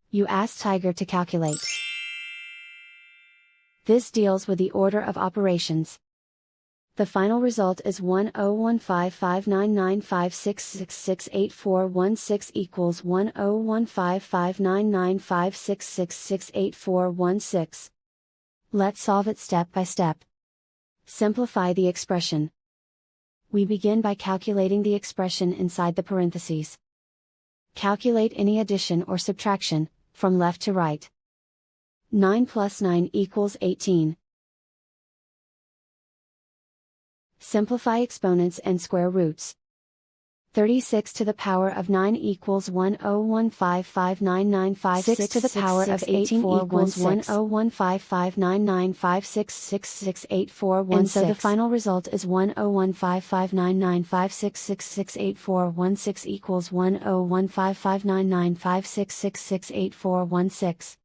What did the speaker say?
You ask Tiger to calculate. This deals with the order of operations. The final result is 10155995666841 equals 10155995666841. Let's solve it step by step. Simplify the expression. We begin by calculating the expression inside the parentheses. Calculate any addition or subtraction, from left to right. 9 plus 9 equals 18. Simplify exponents and square roots. 36 to the power of 9 equals 1015599566. 6 to the power of 18 equals 10155995666841. And so the final result is 10155995666841 equals 10155995666841.